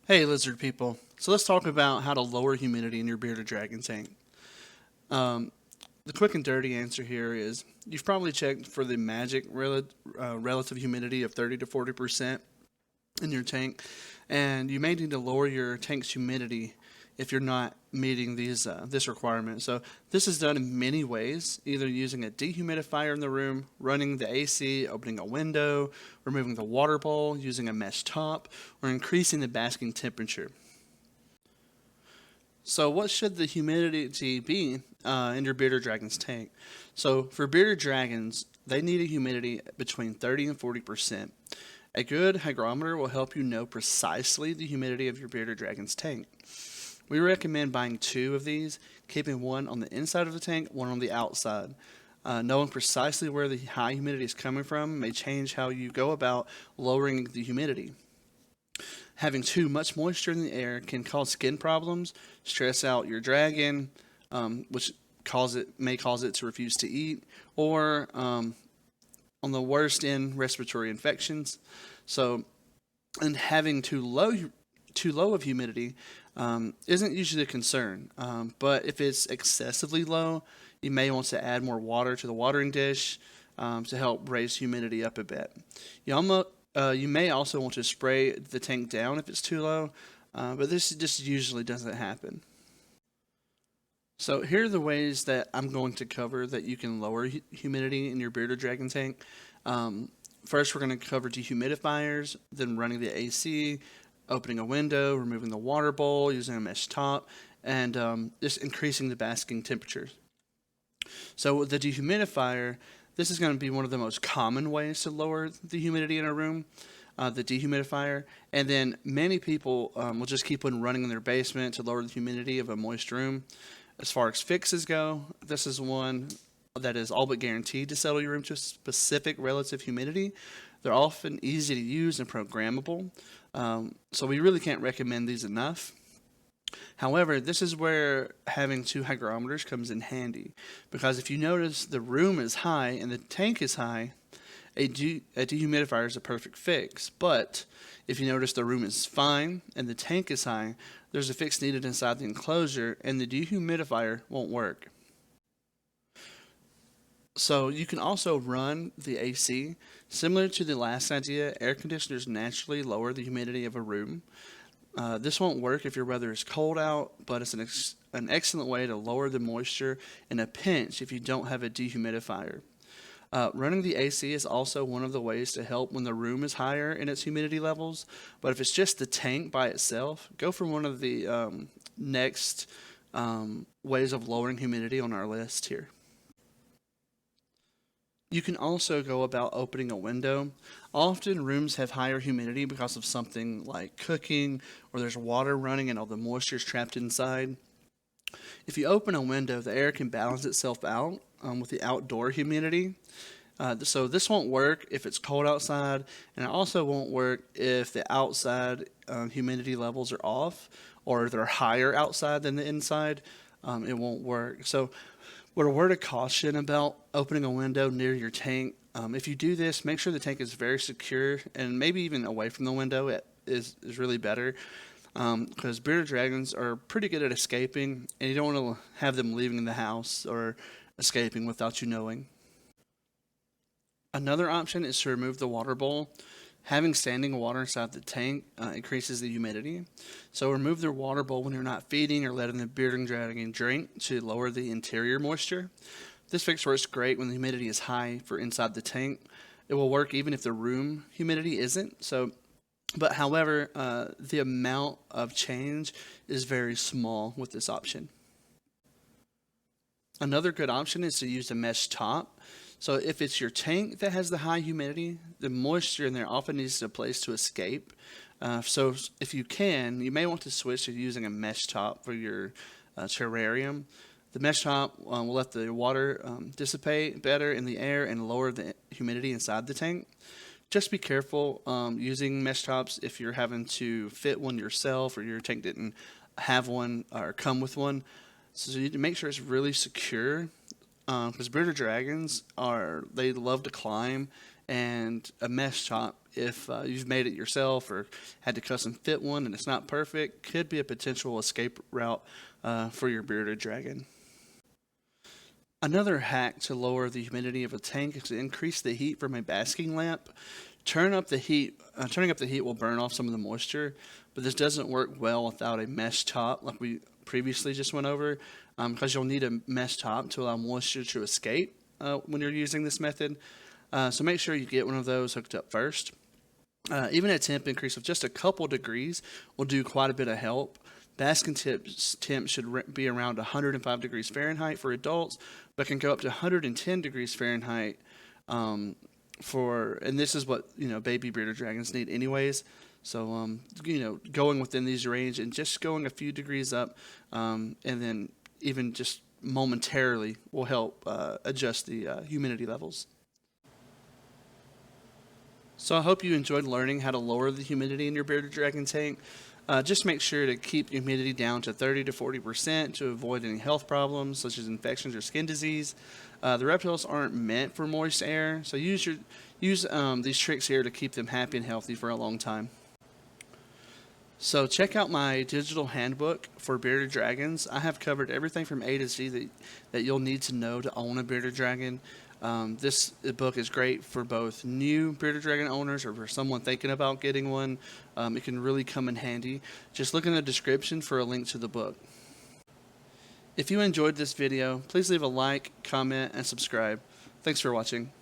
Hey, lizard people. So let's talk about how to lower humidity in your bearded dragon tank. Um, the quick and dirty answer here is you've probably checked for the relative humidity of 30 to 40% in your tank, and you may need to lower your tank's humidity if you're not meeting this requirement. So this is done in many ways, either using a dehumidifier in the room, running the AC, opening a window, removing the water bowl, using a mesh top, or increasing the basking temperature. So, what should the humidity be in your bearded dragon's tank? So, for bearded dragons, they need a humidity between 30 and 40%. A good hygrometer will help you know precisely the humidity of your bearded dragon's tank. We recommend buying two of these, keeping one on the inside of the tank, one on the outside. Knowing precisely where the high humidity is coming from may change how you go about lowering the humidity. Having too much moisture in the air can cause skin problems, stress out your dragon, which may cause it to refuse to eat, or on the worst end, respiratory infections. So, and having too low of humidity isn't usually a concern. But if it's excessively low, you may want to add more water to the watering dish to help raise humidity up a bit. You may also want to spray the tank down if it's too low, but this just usually doesn't happen. So here are the ways that I'm going to cover that you can lower humidity in your bearded dragon tank. First, we're going to cover dehumidifiers, then running the AC, opening a window, removing the water bowl, using a mesh top, and just increasing the basking temperatures. So with the dehumidifier, this is going to be one of the most common ways to lower the humidity in a room, the dehumidifier. And then many people will just keep one running in their basement to lower the humidity of a moist room. As far as fixes go, this is one that is all but guaranteed to settle your room to a specific relative humidity. They're often easy to use and programmable, so we really can't recommend these enough. However, this is where having two hygrometers comes in handy, because if you notice the room is high and the tank is high, a dehumidifier is a perfect fix. But if you notice the room is fine and the tank is high, there's a fix needed inside the enclosure and the dehumidifier won't work. So you can also run the AC. Similar to the last idea, air conditioners naturally lower the humidity of a room. This won't work if your weather is cold out, but it's an excellent way to lower the moisture in a pinch if you don't have a dehumidifier. Running the AC is also one of the ways to help when the room is higher in its humidity levels. But if it's just the tank by itself, go for one of the next ways of lowering humidity on our list here. You can also go about opening a window. Often rooms have higher humidity because of something like cooking or there's water running and all the moisture is trapped inside. If you open a window, the air can balance itself out with the outdoor humidity. So this won't work if it's cold outside, and it also won't work if the outside humidity levels are off or they're higher outside than the inside. It won't work. So, what a word of caution about opening a window near your tank. If you do this, make sure the tank is very secure and maybe even away from the window. It is really better because bearded dragons are pretty good at escaping, and you don't want to have them leaving the house or escaping without you knowing. Another option is to remove the water bowl. Having standing water inside the tank increases the humidity. So remove the water bowl when you're not feeding or letting the bearded dragon drink to lower the interior moisture. This fix works great when the humidity is high for inside the tank. It will work even if the room humidity isn't. But however, the amount of change is very small with this option. Another good option is to use a mesh top. So if it's your tank that has the high humidity, the moisture in there often needs a place to escape. So if you can, you may want to switch to using a mesh top for your terrarium. The mesh top will let the water dissipate better in the air and lower the humidity inside the tank. Just be careful using mesh tops if you're having to fit one yourself or your tank didn't have one or come with one. So you need to make sure it's really secure because bearded dragons they love to climb and a mesh top. If you've made it yourself or had to custom fit one and it's not perfect, could be a potential escape route for your bearded dragon. Another hack to lower the humidity of a tank is to increase the heat from a basking lamp. Turning up the heat will burn off some of the moisture, but this doesn't work well without a mesh top like we previously just went over, because you'll need a mesh top to allow moisture to escape when you're using this method. So make sure you get one of those hooked up first. Even a temp increase of just a couple degrees will do quite a bit of help. Basking temps should be around 105 degrees Fahrenheit for adults, but can go up to 110 degrees Fahrenheit and this is what baby bearded dragons need anyways. So going within these range and just going a few degrees up, and then even just momentarily will help adjust the humidity levels. So I hope you enjoyed learning how to lower the humidity in your bearded dragon tank. Just make sure to keep humidity down to 30 to 40% to avoid any health problems such as infections or skin disease. The reptiles aren't meant for moist air, so use these tricks here to keep them happy and healthy for a long time. So check out my digital handbook for bearded dragons. I have covered everything from A to Z that you'll need to know to own a bearded dragon. This book is great for both new bearded dragon owners or for someone thinking about getting one. It can really come in handy. Just look in the description for a link to the book. If you enjoyed this video, please leave a like, comment, and subscribe. Thanks for watching.